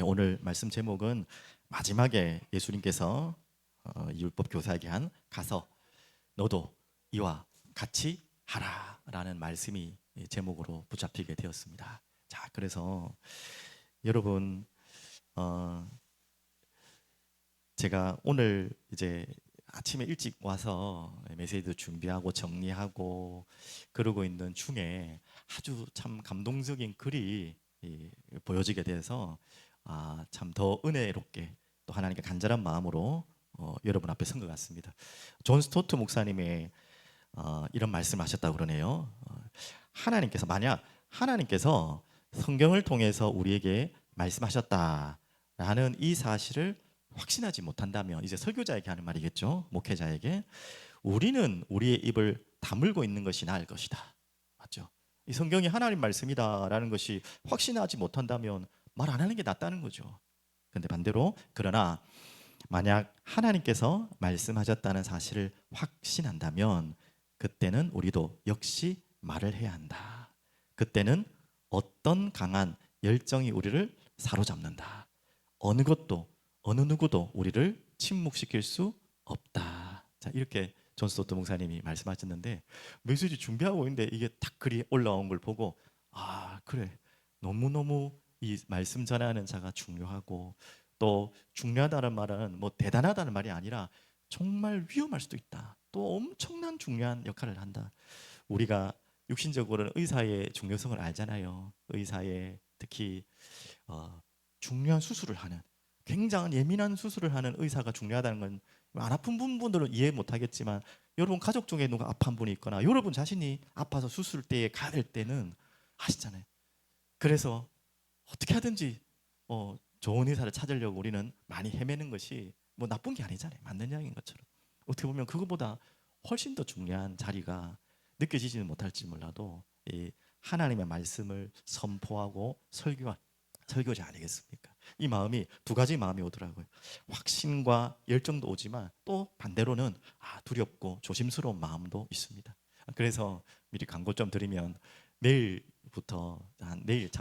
오늘 말씀 제목은 마지막에 예수님께서 율법 교사에게 한 가서 너도 이와 같이 하라라는 말씀이 제목으로 붙잡히게 되었습니다. 자, 그래서 여러분 제가 오늘 이제 아침에 일찍 와서 메시지도 준비하고 정리하고 그러고 있는 중에 아주 참 감동적인 글이 보여지게 돼서 참 더 은혜롭게 또 하나님께 간절한 마음으로 여러분 앞에 선 것 같습니다. 존 스토트 목사님의 이런 말씀하셨다고 그러네요. 하나님께서 만약 하나님께서 성경을 통해서 우리에게 말씀하셨다라는 이 사실을 확신하지 못한다면, 이제 설교자에게 하는 말이겠죠. 목회자에게 우리는 우리의 입을 다물고 있는 것이 나을 것이다. 맞죠? 이 성경이 하나님 말씀이다라는 것이 확신하지 못한다면 말 안 하는 게 낫다는 거죠. 근데 반대로, 그러나 만약 하나님께서 말씀하셨다는 사실을 확신한다면 그때는 우리도 역시 말을 해야 한다. 그때는 어떤 강한 열정이 우리를 사로잡는다. 어느 것도 어느 누구도 우리를 침묵시킬 수 없다. 자, 이렇게 존 스토트 목사님이 말씀하셨는데, 메시지 준비하고 있는데 이게 딱 글이 올라온 걸 보고 그래, 너무너무 이 말씀 전하는 자가 중요하고, 또 중요하다는 말은 뭐 대단하다는 말이 아니라 정말 위험할 수도 있다. 또 엄청난 중요한 역할을 한다. 우리가 육신적으로는 의사의 중요성을 알잖아요. 의사의 특히 중요한 수술을 하는, 굉장한 예민한 수술을 하는 의사가 중요하다는 건 안 아픈 분들은 이해 못하겠지만, 여러분 가족 중에 누가 아픈 분이 있거나 여러분 자신이 아파서 수술대에 가야 될 때는 아시잖아요. 그래서 어떻게 하든지 좋은 의사를 찾으려고 우리는 많이 헤매는 것이 뭐 나쁜 게 아니잖아요. 맞는 이야기인 것처럼. 어떻게 보면 그것보다 훨씬 더 중요한 자리가 느껴지지는 못할지 몰라도 이 하나님의 말씀을 선포하고 설교자 아니겠습니까? 이 마음이, 두 가지 마음이 오더라고요. 확신과 열정도 오지만 또 반대로는 두렵고 조심스러운 마음도 있습니다. 그래서 미리 광고 좀 드리면, 내일부터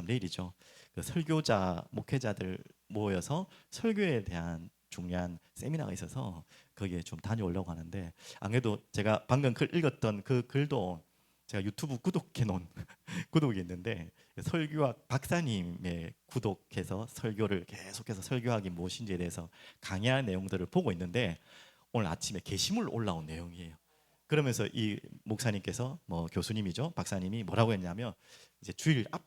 내일이죠. 그 설교자 목회자들 모여서 설교에 대한 중요한 세미나가 있어서 거기에 좀 다녀오려고 하는데, 안 그래도 제가 방금 글 읽었던 그 글도 제가 유튜브 구독해 놓은 구독이 있는데, 설교학 박사님의 구독해서 설교를 계속해서 설교학이 무엇인지에 대해서 강의하는 내용들을 보고 있는데, 오늘 아침에 게시물 올라온 내용이에요. 그러면서 이 목사님께서, 뭐 교수님이죠, 박사님이 뭐라고 했냐면, 이제 주일 딱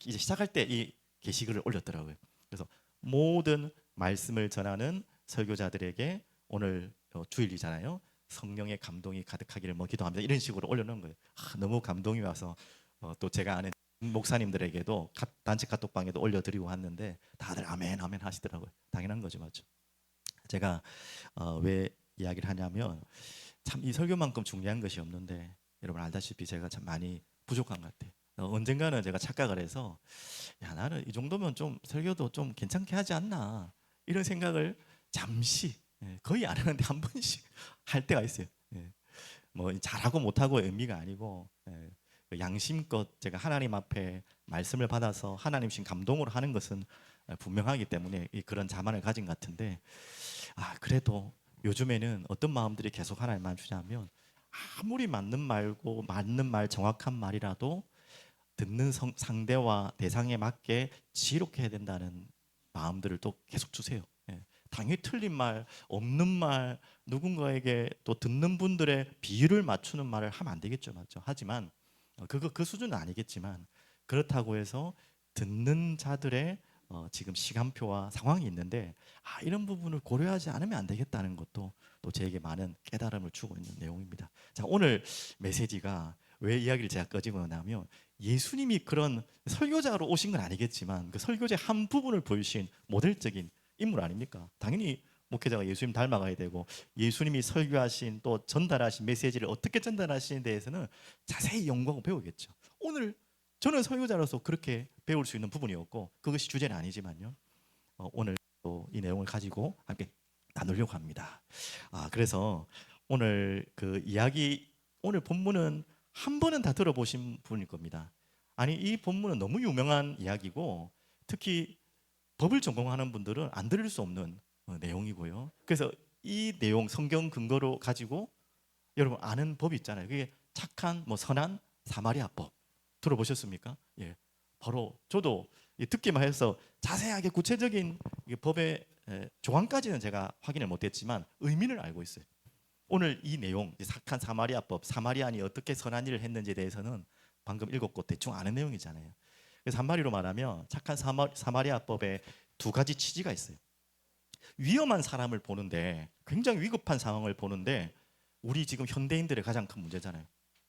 이제 시작할 때 이 게시글을 올렸더라고요. 그래서 모든 말씀을 전하는 설교자들에게 오늘 주일이잖아요. 성령의 감동이 가득하기를 뭐 기도합니다. 이런 식으로 올려놓은 거예요. 너무 감동이 와서 또 제가 아는 목사님들에게도 단체 카톡방에도 올려드리고 왔는데 다들 아멘 아멘 하시더라고요. 당연한 거죠, 맞죠? 제가 왜 이야기를 하냐면, 참 이 설교만큼 중요한 것이 없는데 여러분 알다시피 제가 참 많이 부족한 것 같아요. 언젠가는 제가 착각을 해서, 야, 나는 이 정도면 좀 설교도 좀 괜찮게 하지 않나, 이런 생각을 잠시, 거의 안 하는데 한 번씩 할 때가 있어요. 뭐 잘하고 못하고의 의미가 아니고, 그 양심껏 제가 하나님 앞에 말씀을 받아서 하나님 신 감동으로 하는 것은 분명하기 때문에 그런 자만을 가진 것 같은데, 그래도 요즘에는 어떤 마음들이 계속 하나님만 주냐면, 아무리 맞는 말 정확한 말이라도 듣는 상대와 대상에 맞게 지혜롭게 해야 된다는 마음들을 또 계속 주세요. 당연히 틀린 말, 없는 말, 누군가에게 또 듣는 분들의 비율을 맞추는 말을 하면 안 되겠죠, 맞죠? 하지만 그 수준은 아니겠지만, 그렇다고 해서 듣는 자들의 지금 시간표와 상황이 있는데, 이런 부분을 고려하지 않으면 안 되겠다는 것도 또 제게 많은 깨달음을 주고 있는 내용입니다. 자, 오늘 메시지가 왜 이야기를 제가 꺼지고 나면, 예수님이 그런 설교자로 오신 건 아니겠지만 그 설교의 한 부분을 보여주신 모델적인 인물 아닙니까? 당연히 목회자가 예수님 닮아가야 되고, 예수님이 설교하신 또 전달하신 메시지를 어떻게 전달하시는 데에서는 자세히 연구하고 배우겠죠. 오늘 저는 설교자로서 그렇게 배울 수 있는 부분이었고, 그것이 주제는 아니지만요. 오늘 또 이 내용을 가지고 함께 나누려고 합니다. 그래서 오늘 그 이야기, 오늘 본문은 한 번은 다 들어보신 분일 겁니다. 아니, 이 본문은 너무 유명한 이야기고, 특히 법을 전공하는 분들은 안 들을 수 없는 내용이고요. 그래서 이 내용 성경 근거로 가지고 여러분 아는 법이 있잖아요. 그게 착한 뭐 선한 사마리아법 들어보셨습니까? 예, 바로 저도 듣기만 해서 자세하게 구체적인 법의 조항까지는 제가 확인을 못했지만 의미는 알고 있어요. 오늘 이 내용 착한 사마리아법, 사마리안이 어떻게 선한 일을 했는지에 대해서는 방금 읽었고 대충 아는 내용이잖아요. 그래서 한마디로 말하면 착한 사마리아법에 두 가지 취지가 있어요. 위험한 사람을 보는데 굉장히 위급한 상황을 보는데 우리 지금 현대인들의 가장 큰 문제잖아요.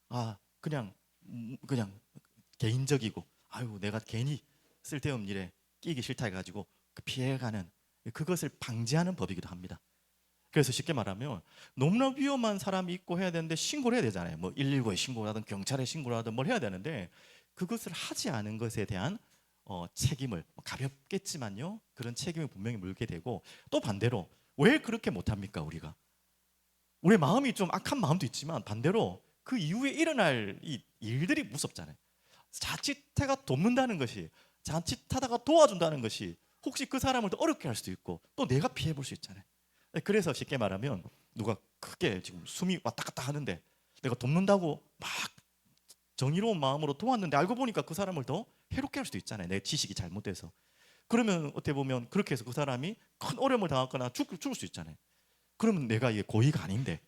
아 그냥 개인적이고 아유 내가 괜히 쓸데없는 일에 끼기 싫다 해가지고 피해가는 그것을 방지하는 법이기도 합니다. 그래서 쉽게 말하면 너무나 위험한 사람이 있고 해야 되는데 신고를 해야 되잖아요. 뭐 119에 신고를 하든 경찰에 신고를 하든 뭘 해야 되는데 그것을 하지 않은 것에 대한 책임을 가볍겠지만요 그런 책임을 분명히 물게 되고 또 반대로 왜 그렇게 못합니까 우리가? 우리 마음이 좀 악한 마음도 있지만 반대로 그 이후에 일어날 이 일들이 무섭잖아요. 자칫해가 돕는다는 것이 자칫하다가 도와준다는 것이 혹시 그 사람을 더 어렵게 할 수도 있고 또 내가 피해 볼 수 있잖아요. 그래서 쉽게 말하면 누가 크게 지금 숨이 왔다 갔다 하는데 내가 돕는다고 막 정의로운 마음으로 도왔는데 알고 보니까 그 사람을 더 해롭게 할 수도 있잖아요. 내 지식이 잘못돼서. 그러면 어떻게 보면 그렇게 해서 그 사람이 큰 어려움을 당하거나 죽을 수 있잖아요. 그러면 내가 이게 고의가 아닌데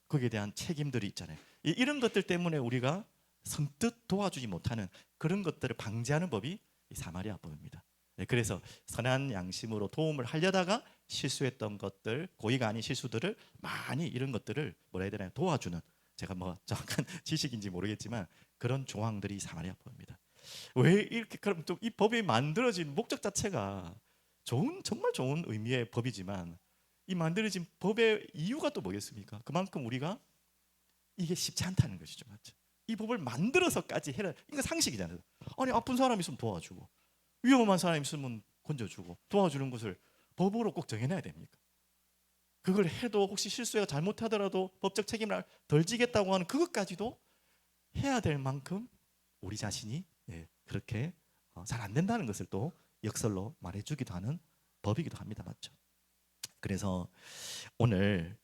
거기에 대한 책임들이 있잖아요. 이런 것들 때문에 우리가 선뜻 도와주지 못하는 그런 것들을 방지하는 법이 이 사마리아법입니다. 그래서 선한 양심으로 도움을 하려다가 실수했던 것들, 고의가 아닌 실수들을 많이 이런 것들을 뭐라 해야 되나요? 도와주는 제가 뭐 정확한 지식인지 모르겠지만 그런 조항들이 사마리아법입니다. 왜 이렇게 그럼 또 이 법이 만들어진 목적 자체가 정말 좋은 의미의 법이지만 이 만들어진 법의 이유가 또 뭐겠습니까? 그만큼 우리가 이게 쉽지 않다는 것이죠, 맞죠? 이 법을 만들어서까지 해라. 이거 상식이잖아요. 아니 아픈 사람 있으면 도와주고 위험한 사람 있으면 건져주고 도와주는 것을 법으로 꼭 정해놔야 됩니까? 그걸 해도 혹시 실수해가 잘못하더라도 법적 책임을 덜 지겠다고 하는 그것까지도 해야 될 만큼 우리 자신이 그렇게 잘 안 된다는 것을 또 역설로 말해주기도 하는 법이기도 합니다, 맞죠? 그래서 오늘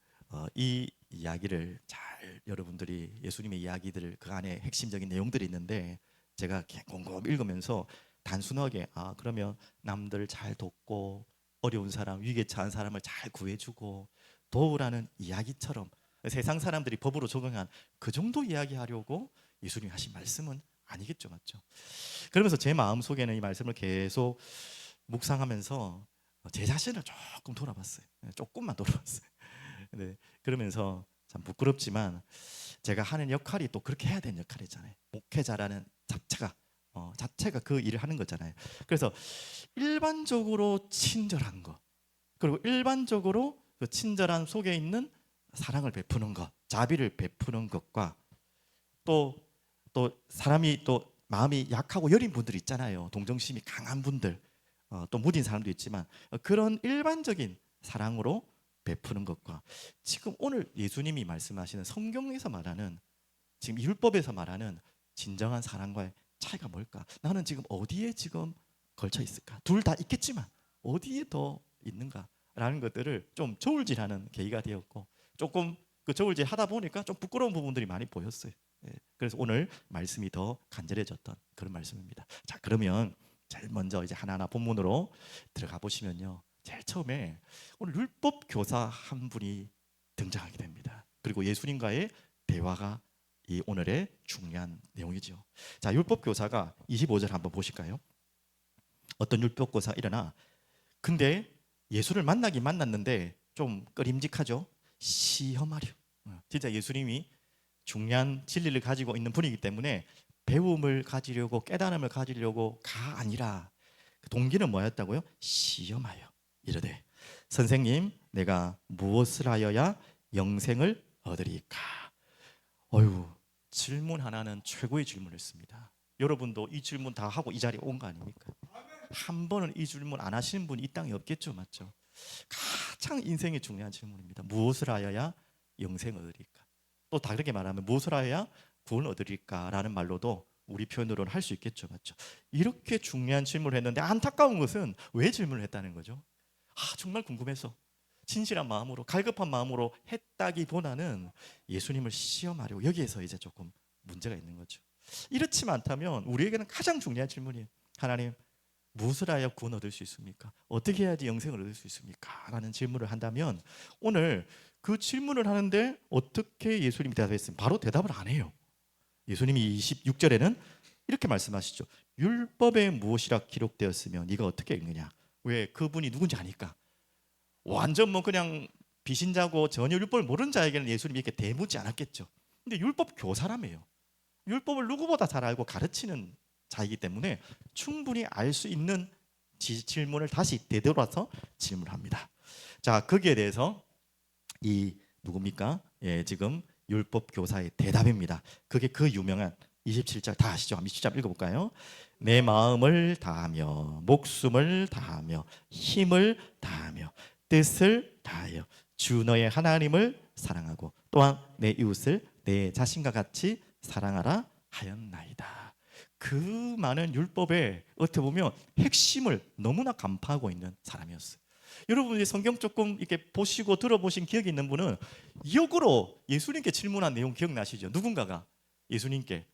이 이야기를 잘 여러분들이 예수님의 이야기들 그 안에 핵심적인 내용들이 있는데 제가 곰곰 읽으면서 단순하게 그러면 남들 잘 돕고 어려운 사람 위기에 처한 사람을 잘 구해주고 도우라는 이야기처럼 세상 사람들이 법으로 적용한 그 정도 이야기하려고 예수님이 하신 말씀은 아니겠죠, 맞죠? 그러면서 제 마음 속에는 이 말씀을 계속 묵상하면서 제 자신을 조금 돌아봤어요. 조금만 돌아봤어요. 네, 그러면서 참 부끄럽지만 제가 하는 역할이 또 그렇게 해야 되는 역할이잖아요. 목회자라는 자체가 그 일을 하는 거잖아요. 그래서 일반적으로 친절한 거 그리고 일반적으로 그 친절한 속에 있는 사랑을 베푸는 것, 자비를 베푸는 것과 또 사람이 또 마음이 약하고 여린 분들 있잖아요. 동정심이 강한 분들, 또 무딘 사람도 있지만 그런 일반적인 사랑으로 베푸는 것과 지금 오늘 예수님이 말씀하시는 성경에서 말하는 지금 율법에서 말하는 진정한 사랑과의 차이가 뭘까? 나는 지금 어디에 지금 걸쳐 있을까? 둘 다 있겠지만 어디에 더 있는가라는 것들을 좀 저울질하는 계기가 되었고 조금 그 저울질 하다 보니까 좀 부끄러운 부분들이 많이 보였어요. 그래서 오늘 말씀이 더 간절해졌던 그런 말씀입니다. 자, 그러면 제일 먼저 이제 하나하나 본문으로 들어가 보시면요. 제일 처음에 오늘 율법 교사 한 분이 등장하게 됩니다. 그리고 예수님과의 대화가 이 오늘의 중요한 내용이죠. 자, 율법 교사가 25절 한번 보실까요? 어떤 율법 교사 일어나 근데 예수를 만나긴 만났는데 좀 꺼림직하죠. 시험하려. 진짜 예수님이 중요한 진리를 가지고 있는 분이기 때문에 배움을 가지려고 깨달음을 가지려고 가 아니라 그 동기는 뭐였다고요? 시험하여 이르되 선생님 내가 무엇을 하여야 영생을 얻으리까? 어휴 질문 하나는 최고의 질문을 했습니다. 여러분도 이 질문 다 하고 이 자리에 온 거 아닙니까? 한 번은 이 질문 안 하시는 분이 이 땅에 없겠죠, 맞죠? 가장 인생에 중요한 질문입니다. 무엇을 하여야 영생을 얻으리까? 또 다르게 말하면 무엇을 하여야 구원을 얻으리까라는 말로도 우리 표현으로는 할 수 있겠죠, 맞죠? 이렇게 중요한 질문을 했는데 안타까운 것은 왜 질문을 했다는 거죠? 정말 궁금해서 진실한 마음으로 갈급한 마음으로 했다기보다는 예수님을 시험하려고, 여기에서 이제 조금 문제가 있는 거죠. 이렇지만 않다면 우리에게는 가장 중요한 질문이에요. 하나님, 무엇을 하여 구원 얻을 수 있습니까? 어떻게 해야지 영생을 얻을 수 있습니까? 라는 질문을 한다면 오늘 그 질문을 하는데 어떻게 예수님이 대답했습니까? 바로 대답을 안 해요. 예수님이 26절에는 이렇게 말씀하시죠. 율법에 무엇이라 기록되었으며 네가 어떻게 읽느냐? 왜? 그분이 누군지 아니까. 완전 뭐 그냥 비신자고 전혀 율법을 모르는 자에게는 예수님이 이렇게 대묻지 않았겠죠. 근데 율법 교사라며요. 율법을 누구보다 잘 알고 가르치는 자이기 때문에 충분히 알 수 있는 질문을 다시 되돌아서 질문합니다. 자, 거기에 대해서 이 누굽니까? 예, 지금 율법 교사의 대답입니다. 그게 그 유명한 27절 다 아시죠? 27절 읽어볼까요? 내 마음을 다하며 목숨을 다하며 힘을 다하며 뜻을 다하여 주 너의 하나님을 사랑하고 또한 내 이웃을 내 자신과 같이 사랑하라 하였나이다. 그 많은 율법의 어떻게 보면 핵심을 너무나 간파하고 있는 사람이었어요. 여러분이 성경 조금 이렇게 보시고 들어보신 기억이 있는 분은 역으로 예수님께 질문한 내용 기억나시죠? 누군가가 예수님께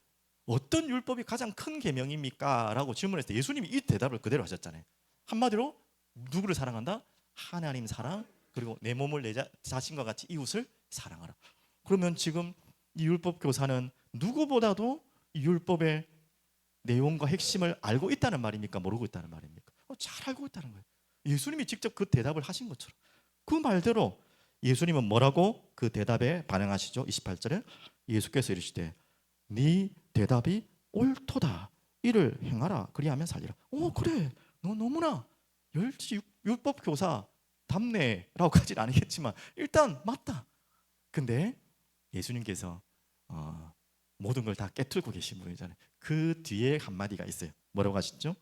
어떤 율법이 가장 큰 계명입니까? 라고 질문했을 때 예수님이 이 대답을 그대로 하셨잖아요. 한마디로 누구를 사랑한다? 하나님 사랑, 그리고 내 몸을 내 자신과 같이 이웃을 사랑하라. 그러면 지금 이 율법 교사는 누구보다도 이 율법의 내용과 핵심을 알고 있다는 말입니까? 모르고 있다는 말입니까? 잘 알고 있다는 거예요. 예수님이 직접 그 대답을 하신 것처럼 그 말대로 예수님은 뭐라고 그 대답에 반응하시죠? 28절에 예수께서 이르시되 네 대답이 옳도다. 이를 행하라. 그리하면 살리라. 그래. 너 너무나 율법 교사 답네라고까지는 아니겠지만 일단 맞다. 근데 예수님께서 모든 걸 다 깨뚫고 계신 분이잖아요. 그 뒤에 한마디가 있어요. 뭐라고 하시죠?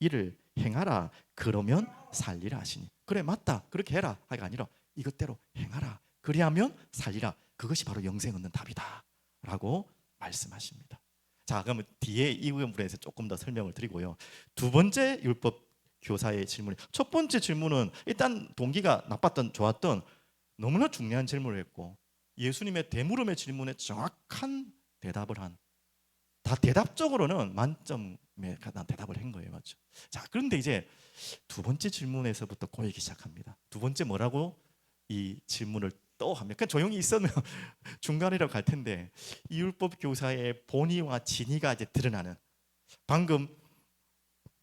이를 행하라. 그러면 살리라 하시니. 그래, 맞다. 그렇게 해라. 하가 아니라 이것대로 행하라. 그리하면 살리라. 그것이 바로 영생 얻는 답이다. 라고 말씀하십니다. 자, 그러면 뒤에 이 부분에서 조금 더 설명을 드리고요. 두 번째 율법 교사의 질문. 첫 번째 질문은 일단 동기가 나빴던 좋았던 너무나 중요한 질문을 했고 예수님의 대물음의 질문에 정확한 대답을 한, 다 대답적으로는 만점에 가난 대답을 한 거예요, 맞죠? 자, 그런데 이제 두 번째 질문에서부터 꼬이기 시작합니다. 두 번째 뭐라고 이 질문을 또 하면 그냥 조용히 있으면 중간이라고 갈 텐데 이 율법 교사의 본의와 진의가 이제 드러나는, 방금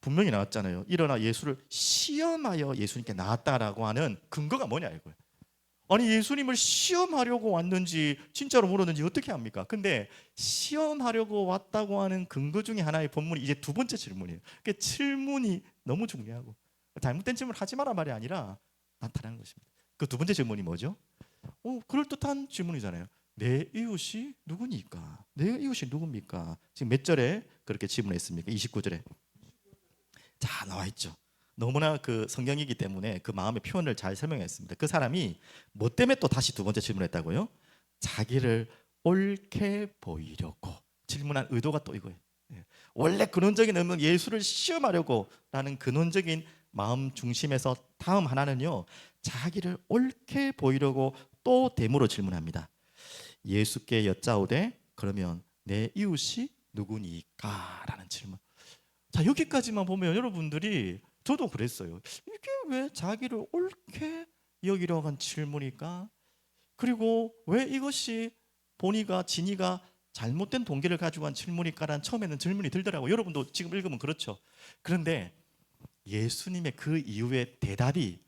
분명히 나왔잖아요. 일어나 예수를 시험하여 예수님께 나왔다라고 하는 근거가 뭐냐 이거예요. 아니 예수님을 시험하려고 왔는지 진짜로 물었는지 어떻게 합니까? 근데 시험하려고 왔다고 하는 근거 중에 하나의 본문이 이제 두 번째 질문이에요. 그 질문이 너무 중요하고 잘못된 질문을 하지 마라 말이 아니라 나타나는 것입니다. 그 두 번째 질문이 뭐죠? 그럴듯한 질문이잖아요. 내 이웃이 누구니까? 내 이웃이 누굽니까? 지금 몇 절에 그렇게 질문했습니까? 29절에. 자, 나와 있죠. 너무나 그 성경이기 때문에 그 마음의 표현을 잘 설명했습니다. 그 사람이 뭐 때문에 또 다시 두 번째 질문했다고요? 자기를 옳게 보이려고 질문한 의도가 또 이거예요. 원래 근원적인 의미는 예수를 시험하려고 라는 근원적인 마음 중심에서 다음 하나는요, 자기를 옳게 보이려고 또 대모로 질문합니다. 예수께 여짜오되 그러면 내 이웃이 누구니까? 라는 질문. 자, 여기까지만 보면 여러분들이, 저도 그랬어요. 이게 왜 자기를 옳게 여기려고 한 질문일까? 그리고 왜 이것이 본의가 진의가 잘못된 동기를 가지고 한 질문일까라는 처음에는 질문이 들더라고요. 여러분도 지금 읽으면 그렇죠. 그런데 예수님의 그 이후의 대답이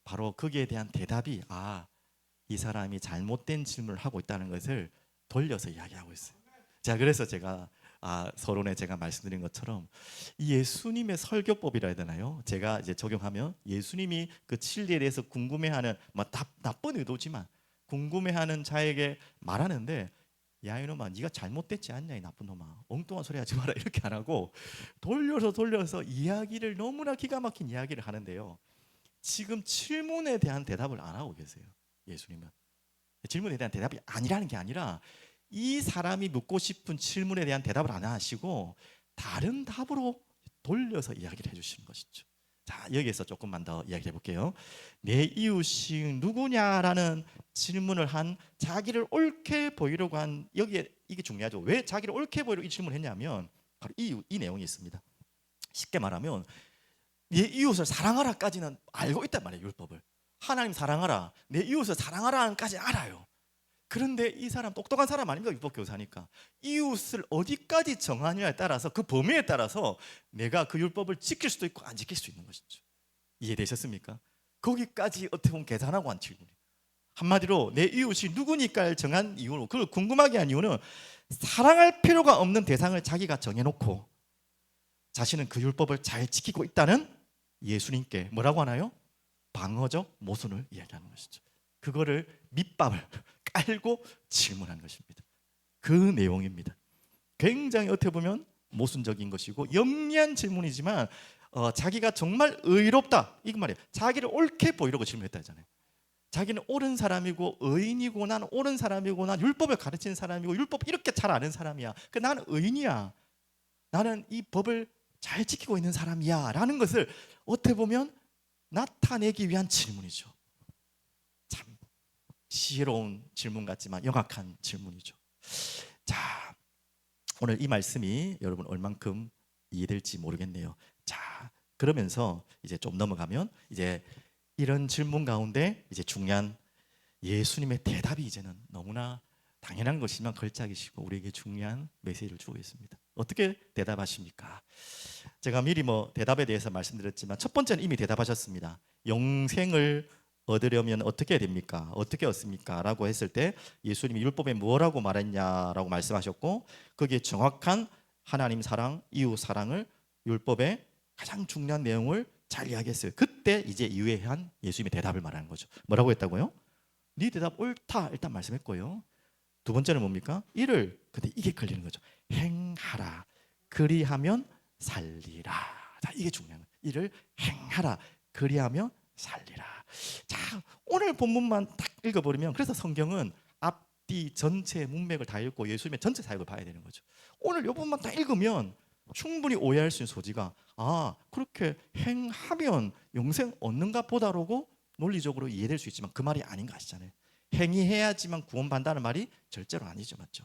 바로 거기에 대한 대답이 이 사람이 잘못된 질문을 하고 있다는 것을 돌려서 이야기하고 있어요. 자, 그래서 제가 서론에 제가 말씀드린 것처럼 이 예수님의 설교법이라 해야 되나요? 제가 이제 적용하면 예수님이 그 진리에 대해서 궁금해하는 나쁜 의도지만 궁금해하는 자에게 말하는데, 야 이놈아 네가 잘못됐지 않냐 이 나쁜 놈아, 엉뚱한 소리 하지 마라 이렇게 안 하고 돌려서 이야기를 너무나 기가 막힌 이야기를 하는데요. 지금 질문에 대한 대답을 안 하고 계세요. 예수님은 질문에 대한 대답이 아니라는 게 아니라 이 사람이 묻고 싶은 질문에 대한 대답을 안 하시고 다른 답으로 돌려서 이야기를 해주시는 것이죠. 자, 여기에서 조금만 더 이야기해 볼게요. 내 이웃이 누구냐라는 질문을 한, 자기를 옳게 보이려고 한, 여기에 이게 중요하죠. 왜 자기를 옳게 보이려고 이 질문을 했냐면 바로 이 내용이 있습니다. 쉽게 말하면 내 이웃을 사랑하라까지는 알고 있단 말이에요. 율법을. 하나님 사랑하라, 내 이웃을 사랑하라까지 알아요. 그런데 이 사람 똑똑한 사람 아닙니까? 율법 교사니까. 이웃을 어디까지 정하느냐에 따라서, 그 범위에 따라서 내가 그 율법을 지킬 수도 있고 안 지킬 수 있는 것이죠. 이해되셨습니까? 거기까지 어떻게 보면 계산하고 한 질문이에요. 한마디로 내 이웃이 누구니까를 정한 이유로, 그걸 궁금하게 한 이유는 사랑할 필요가 없는 대상을 자기가 정해놓고 자신은 그 율법을 잘 지키고 있다는 예수님께 뭐라고 하나요? 방어적 모순을 이야기하는 것이죠. 그거를 밑밥을 깔고 질문한 것입니다. 그 내용입니다. 굉장히 어떻게 보면 모순적인 것이고 영리한 질문이지만 자기가 정말 의롭다, 이거 말이에요. 자기를 옳게 보이려고 질문했다 했잖아요. 자기는 옳은 사람이고 의인이고, 나는 옳은 사람이고, 난 율법을 가르치는 사람이고, 율법 이렇게 잘 아는 사람이야. 나는 의인이야. 나는 이 법을 잘 지키고 있는 사람이야 라는 것을 어떻게 보면 나타내기 위한 질문이죠. 참 지혜로운 질문 같지만 영악한 질문이죠. 자, 오늘 이 말씀이 여러분 얼만큼 이해될지 모르겠네요. 자, 그러면서 이제 좀 넘어가면 이제 이런 질문 가운데 이제 중요한 예수님의 대답이 이제는 너무나 당연한 것이지만 걸작이시고 우리에게 중요한 메시지를 주고 있습니다. 어떻게 대답하십니까? 제가 미리 대답에 대해서 말씀드렸지만 첫 번째는 이미 대답하셨습니다. 영생을 얻으려면 어떻게 해야 됩니까? 어떻게 얻습니까? 라고 했을 때 예수님이 율법에 뭐라고 말했냐라고 말씀하셨고, 거기에 정확한 하나님 사랑, 이웃 사랑을 율법의 가장 중요한 내용을 잘 이야기했어요. 그때 이제 유해한 예수님의 대답을 말하는 거죠. 뭐라고 했다고요? 네 대답 옳다 일단 말씀했고요. 두 번째는 뭡니까? 근데 이게 걸리는 거죠. 행하라, 그리하면 살리라. 자, 이게 중요한 거예요. 이를 행하라, 그리하면 살리라. 자, 오늘 본문만 딱 읽어버리면, 그래서 성경은 앞뒤 전체 문맥을 다 읽고 예수님의 전체 사역을 봐야 되는 거죠. 오늘 이 부분만 딱 읽으면 충분히 오해할 수 있는 소지가, 그렇게 행하면 영생 얻는가 보다라고 논리적으로 이해될 수 있지만 그 말이 아닌 거 아시잖아요. 행위해야지만 구원받는다는 말이 절대로 아니죠. 맞죠?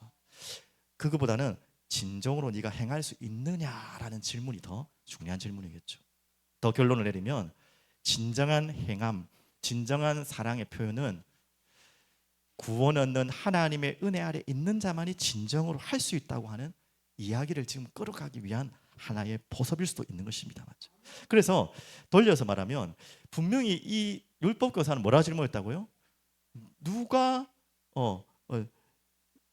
그거보다는 진정으로 네가 행할 수 있느냐라는 질문이 더 중요한 질문이겠죠. 더 결론을 내리면 진정한 행함, 진정한 사랑의 표현은 구원 얻는 하나님의 은혜 아래 있는 자만이 진정으로 할 수 있다고 하는 이야기를 지금 끌어가기 위한 하나의 보석일 수도 있는 것입니다. 맞죠? 그래서 돌려서 말하면 분명히 이 율법 교사는 뭐라 질문했다고요? 누가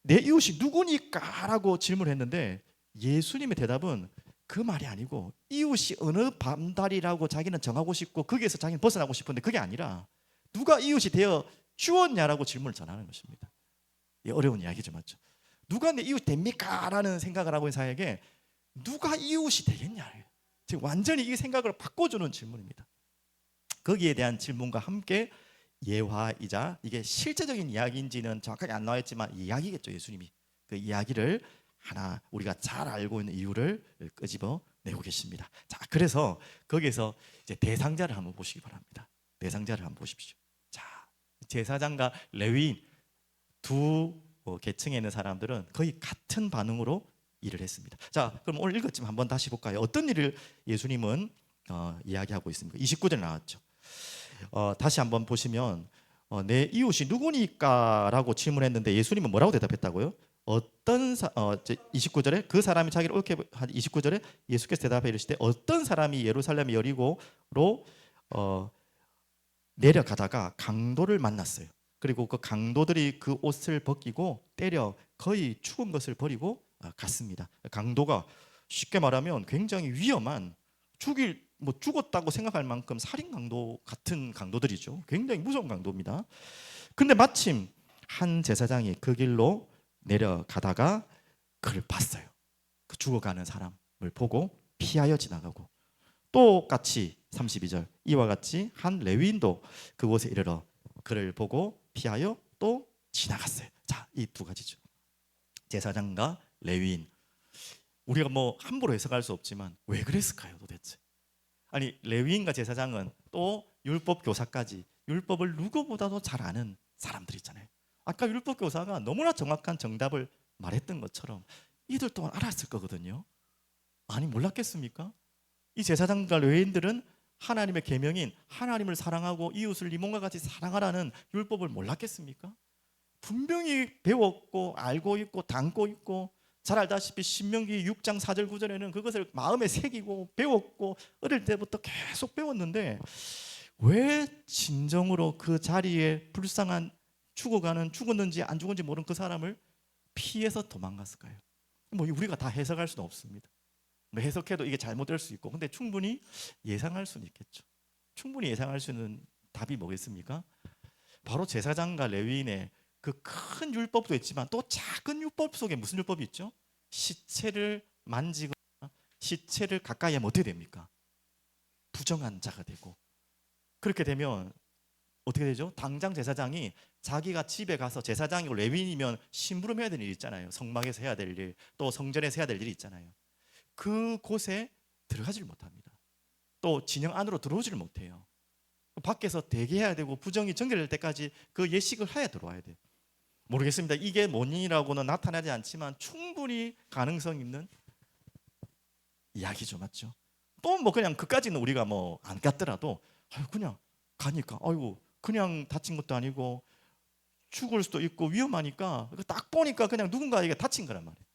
내 이웃이 누구니까? 라고 질문했는데 예수님의 대답은 그 말이 아니고 이웃이 어느 밤달이라고 자기는 정하고 싶고 거기에서 자기는 벗어나고 싶은데 그게 아니라 누가 이웃이 되어 주었냐라고 질문을 전하는 것입니다. 어려운 이야기죠. 맞죠? 누가 내 이웃 됩니까? 라는 생각을 하고 있는 사람에게 누가 이웃이 되겠냐, 지금 완전히 이 생각을 바꿔주는 질문입니다. 거기에 대한 질문과 함께 예화이자 이게 실제적인 이야기인지는 정확하게 안 나와있지만 이야기겠죠. 예수님이 그 이야기를 하나 우리가 잘 알고 있는 이유를 끄집어 내고 계십니다. 자, 그래서 거기에서 이제 대상자를 한번 보시기 바랍니다. 대상자를 한번 보십시오. 자, 제사장과 레위인 두 계층에 있는 사람들은 거의 같은 반응으로 일을 했습니다. 자, 그럼 오늘 읽었지만 한번 다시 볼까요? 어떤 일을 예수님은 이야기하고 있습니까? 29절 나왔죠. 다시 한번 보시면 내 이웃이 누구니까? 라고 질문했는데 예수님은 뭐라고 대답했다고요? 29절에 그 사람이 자기를 옳게 29절에 예수께서 대답해 이르시되 어떤 사람이 예루살렘 여리고로 내려가다가 강도를 만났어요. 그리고 그 강도들이 그 옷을 벗기고 때려 거의 죽은 것을 버리고 갔습니다. 강도가 쉽게 말하면 굉장히 위험한, 죽었다고 생각할 만큼 살인 강도 같은 강도들이죠. 굉장히 무서운 강도입니다. 근데 마침 한 제사장이 그 길로 내려가다가 그를 봤어요. 그 죽어가는 사람을 보고 피하여 지나가고, 똑같이 32절 이와 같이 한 레위인도 그곳에 이르러 그를 보고 피하여 또 지나갔어요. 자, 이 두 가지죠. 제사장과 레위인. 우리가 뭐 함부로 해석할 수 없지만 왜 그랬을까요, 도대체? 아니, 레위인과 제사장은 또 율법 교사까지 율법을 누구보다도 잘 아는 사람들 있잖아요. 아까 율법 교사가 너무나 정확한 정답을 말했던 것처럼 이들 또한 알았을 거거든요. 아니, 몰랐겠습니까? 이 제사장과 레위인들은 하나님의 계명인 하나님을 사랑하고 이웃을 네 몸과 같이 사랑하라는 율법을 몰랐겠습니까? 분명히 배웠고 알고 있고 담고 있고, 잘 알다시피 신명기 6장 4절 9절에는 그것을 마음에 새기고 배웠고 어릴 때부터 계속 배웠는데 왜 진정으로 그 자리에 불쌍한 죽었는지 안 죽었는지 모르는 그 사람을 피해서 도망갔을까요? 뭐 우리가 다 해석할 수는 없습니다. 뭐 해석해도 이게 잘못될 수 있고, 근데 충분히 예상할 수는 있겠죠. 충분히 예상할 수 있는 답이 뭐겠습니까? 바로 제사장과 레위인의 그 큰 율법도 있지만 또 작은 율법 속에 무슨 율법이 있죠? 시체를 만지거나 시체를 가까이 하면 어떻게 됩니까? 부정한 자가 되고, 그렇게 되면 어떻게 되죠? 당장 제사장이 자기가 집에 가서, 제사장이고 레위인이면 심부름 해야 될 일이 있잖아요. 성막에서 해야 될 일, 또 성전에서 해야 될 일이 있잖아요. 그곳에 들어가지를 못합니다. 또 진영 안으로 들어오지를 못해요. 밖에서 대기해야 되고 부정이 정결될 때까지 그 예식을 해야 들어와야 돼요. 모르겠습니다. 이게 뭔 일이라고는 나타나지 않지만 충분히 가능성 있는 이야기죠, 맞죠? 또 뭐 그냥 그까지는 우리가 뭐 안 갔더라도 그냥 가니까 그냥 다친 것도 아니고 죽을 수도 있고 위험하니까 딱 보니까 그냥 누군가에게 다친 거란 말이에요.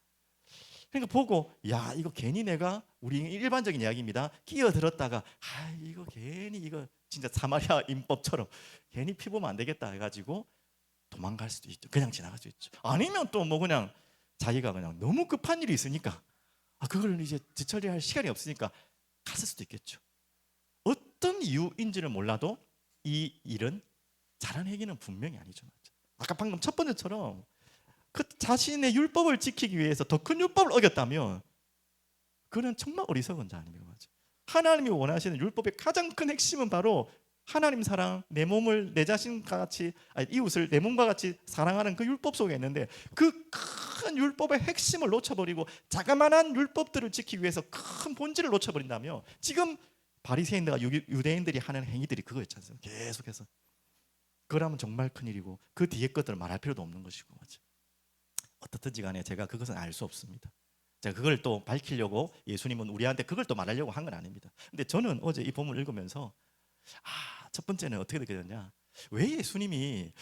그러니까 보고 이거 괜히 내가, 우리 일반적인 이야기입니다, 끼어들었다가 이거 괜히 이거 진짜 사마리아 인법처럼 괜히 피 보면 안 되겠다 해가지고 도망갈 수도 있죠. 그냥 지나갈 수 있죠. 아니면 또 뭐 그냥 자기가 그냥 너무 급한 일이 있으니까 그걸 이제 뒤처리할 시간이 없으니까 갔을 수도 있겠죠. 어떤 이유인지는 몰라도 이 일은 잘한 행위는 분명히 아니죠. 아까 방금 첫 번째처럼 그 자신의 율법을 지키기 위해서 더 큰 율법을 어겼다면 그는 정말 어리석은 자 아닙니까? 하나님이 원하시는 율법의 가장 큰 핵심은 바로 하나님 사랑, 내 몸을 내 자신과 같이, 이웃을 내 몸과 같이 사랑하는 그 율법 속에 있는데, 그 큰 율법의 핵심을 놓쳐버리고 자그마한 율법들을 지키기 위해서 큰 본질을 놓쳐버린다며, 지금 바리새인들과 유대인들이 하는 행위들이 그거였지 않습니까? 계속해서. 그러면 정말 큰일이고 그 뒤에 것들을 말할 필요도 없는 것이고, 맞죠? 어떻든지 간에 제가 그것은 알 수 없습니다. 제가 그걸 또 밝히려고, 예수님은 우리한테 그걸 또 말하려고 한 건 아닙니다. 근데 저는 어제 이 본문을 읽으면서 첫 번째는 어떻게 느꼈냐, 왜 예수님이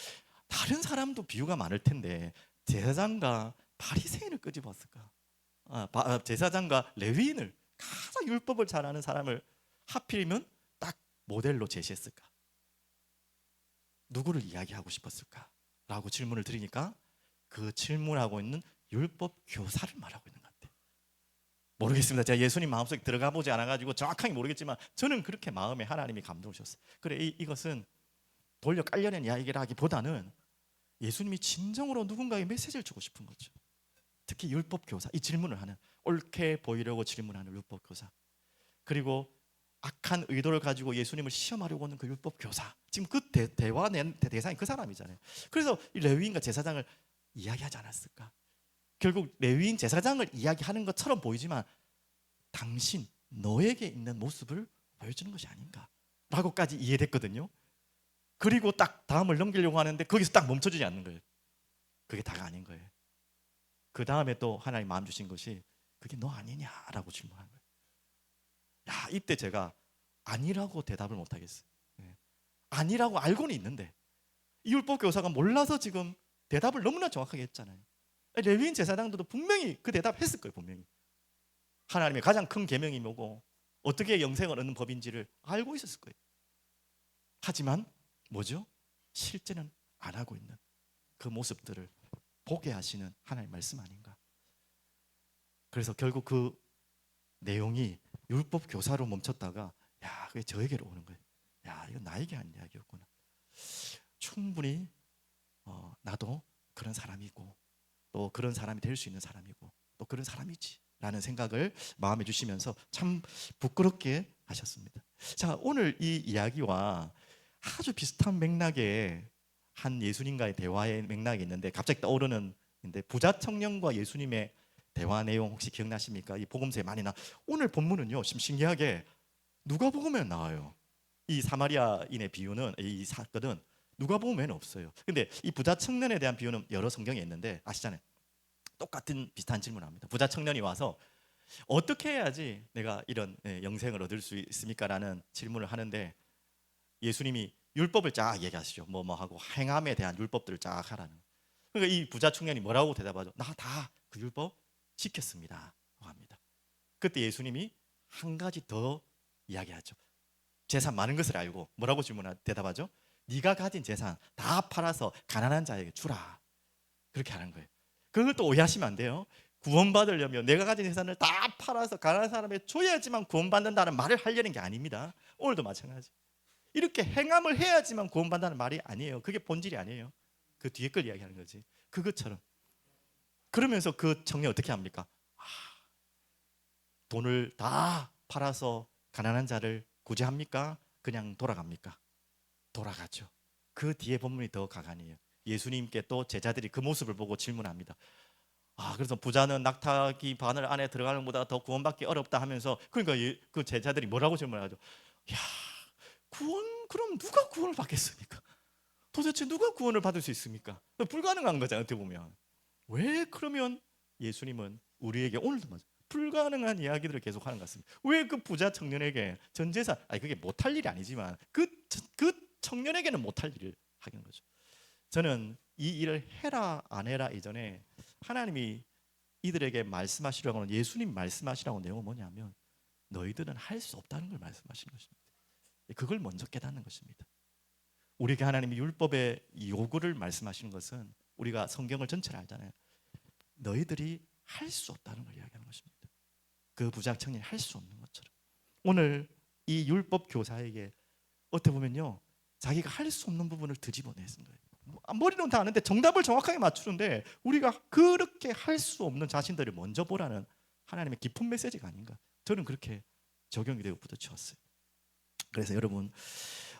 다른 사람도 비유가 많을 텐데 제사장과 바리새인을 끄집었을까? 제사장과 레위인을, 가장 율법을 잘 아는 사람을 하필이면 딱 모델로 제시했을까? 누구를 이야기하고 싶었을까? 라고 질문을 드리니까 그 질문하고 있는 율법 교사를 말하고 있는 것 같아요. 모르겠습니다. 제가 예수님 마음속에 들어가 보지 않아가지고 정확하게 모르겠지만 저는 그렇게 마음에 하나님이 감동을 주셨어요. 그래, 이것은 돌려 깔려낸 이야기라기보다는 예수님이 진정으로 누군가에게 메시지를 주고 싶은 거죠. 특히 율법 교사, 이 질문을 하는, 옳게 보이려고 질문하는 율법 교사, 그리고 악한 의도를 가지고 예수님을 시험하려고 하는 그 율법 교사, 지금 그 대화 대상이 그 사람이잖아요. 그래서 이 레위인과 제사장을 이야기하지 않았을까? 결국 레위인 제사장을 이야기하는 것처럼 보이지만 당신, 너에게 있는 모습을 보여주는 것이 아닌가 라고까지 이해됐거든요. 그리고 딱 다음을 넘기려고 하는데 거기서 딱 멈춰주지 않는 거예요. 그게 다가 아닌 거예요. 그 다음에 또 하나님 마음 주신 것이 그게 너 아니냐라고 질문한 거예요. 이때 제가 아니라고 대답을 못 하겠어요. 아니라고 알고는 있는데 이 율법 교사가 몰라서 지금 대답을 너무나 정확하게 했잖아요. 레위인 제사장들도 분명히 그 대답했을 거예요. 분명히 하나님의 가장 큰 계명이 뭐고 어떻게 영생을 얻는 법인지를 알고 있었을 거예요. 하지만 뭐죠? 실제는 안 하고 있는 그 모습들을 보게 하시는 하나님의 말씀 아닌가. 그래서 결국 그 내용이 율법 교사로 멈췄다가 그게 저에게로 오는 거예요. 이건 나에게 한 이야기였구나. 충분히 나도 그런 사람이고 또 그런 사람이 될 수 있는 사람이고 또 그런 사람이지 라는 생각을 마음에 주시면서 참 부끄럽게 하셨습니다. 자, 오늘 이 이야기와 아주 비슷한 맥락의 한 예수님과의 대화의 맥락이 있는데 갑자기 떠오르는 근데 부자 청년과 예수님의 대화 내용 혹시 기억나십니까? 이 복음서에 많이 오늘 본문은요, 신기하게 누가복음에 나와요. 이 사마리아인의 비유는, 이 사건은 누가복음에는 없어요. 근데 이 부자 청년에 대한 비유는 여러 성경에 있는데 아시잖아요. 똑같은 비슷한 질문을 합니다. 부자 청년이 와서 어떻게 해야지 내가 이런 영생을 얻을 수 있습니까? 라는 질문을 하는데 예수님이 율법을 쫙 얘기하시죠. 뭐 하고 행함에 대한 율법들을 쫙 하라는. 그러니까 이 부자 청년이 뭐라고 대답하죠? 나 다 그 율법 지켰습니다 합니다. 그때 예수님이 한 가지 더 이야기하죠. 재산 많은 것을 알고 뭐라고 대답하죠? 네가 가진 재산 다 팔아서 가난한 자에게 주라. 그렇게 하는 거예요. 그걸 또 오해하시면 안 돼요. 구원받으려면 내가 가진 재산을 다 팔아서 가난한 사람에 줘야지만 구원받는다는 말을 하려는 게 아닙니다. 오늘도 마찬가지. 이렇게 행함을 해야지만 구원받는다는 말이 아니에요. 그게 본질이 아니에요. 그 뒤에 걸 이야기하는 거지. 그것처럼. 그러면서 그 청년 어떻게 합니까? 돈을 다 팔아서 가난한 자를 구제합니까? 그냥 돌아갑니까? 돌아가죠. 그 뒤에 본문이 더 가관이에요. 예수님께 또 제자들이 그 모습을 보고 질문합니다. 그래서 부자는 낙타기 바늘 안에 들어가는 것보다 더 구원받기 어렵다 하면서, 그러니까 그 제자들이 뭐라고 질문하죠? 야, 그럼 누가 구원을 받겠습니까? 도대체 누가 구원을 받을 수 있습니까? 불가능한 거잖아요, 어떻게 보면. 왜 그러면 예수님은 우리에게 오늘도 불가능한 이야기들을 계속하는 것 같습니다. 왜 그 부자 청년에게 전 재산, 그게 못할 일이 아니지만 그 청년에게는 못할 일을 하는 거죠. 저는 이 일을 해라 안 해라 이전에 하나님이 이들에게 말씀하시라고 하는, 예수님 말씀하시라고 하는 내용은 뭐냐면 너희들은 할 수 없다는 걸 말씀하시는 것입니다. 그걸 먼저 깨닫는 것입니다. 우리에게 하나님이 율법의 요구를 말씀하시는 것은 우리가 성경을 전체를 알잖아요. 너희들이 할 수 없다는 걸 이야기하는 것입니다. 그 부자 청년이 할 수 없는 것처럼 오늘 이 율법 교사에게 어떻게 보면요, 자기가 할 수 없는 부분을 뒤집어내는 거예요. 머리로는 다 아는데 정답을 정확하게 맞추는데 우리가 그렇게 할 수 없는 자신들을 먼저 보라는 하나님의 깊은 메시지가 아닌가, 저는 그렇게 적용이 되고 부딪혔어요. 그래서 여러분,